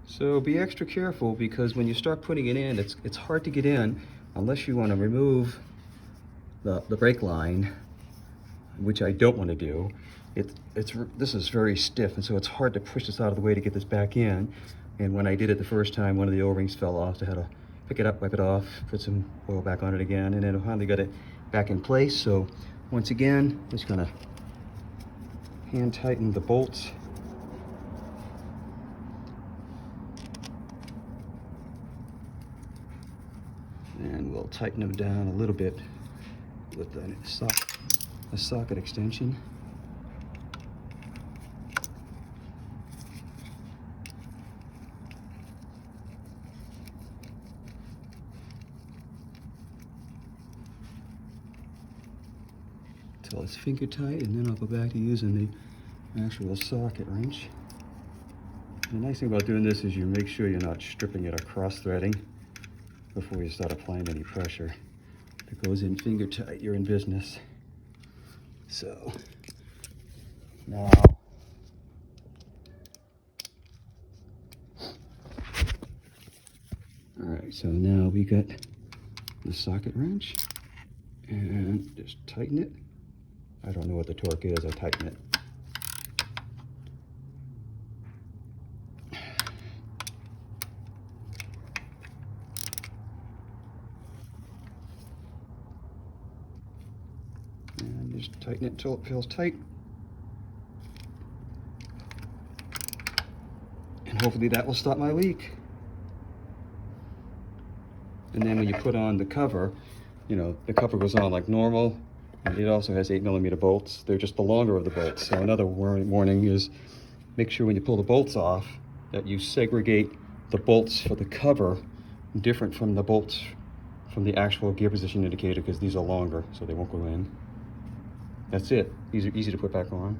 So be extra careful, because when you start putting it in, it's hard to get in unless you want to remove the brake line, which I don't want to do. This is very stiff, and so it's hard to push this out of the way to get this back in. And when I did it the first time, one of the O-rings fell off, so I had to pick it up, wipe it off, put some oil back on it again, and then I finally got it back in place. So once again, just gonna hand tighten the bolts. And we'll tighten them down a little bit with a socket extension. Till it's finger tight, and then I'll go back to using the actual socket wrench. The nice thing about doing this is you make sure you're not stripping it or cross-threading before you start applying any pressure. If it goes in finger tight, you're in business. So now alright, so now we got the socket wrench, and just tighten it. I don't know what the torque is, I tighten it. And just tighten it until it feels tight. And hopefully that will stop my leak. And then when you put on the cover, you know, the cover goes on like normal. And it also has 8mm bolts. They're just the longer of the bolts. So another warning is, make sure when you pull the bolts off that you segregate the bolts for the cover different from the bolts from the actual gear position indicator, because these are longer, so they won't go in. That's it. These are easy to put back on.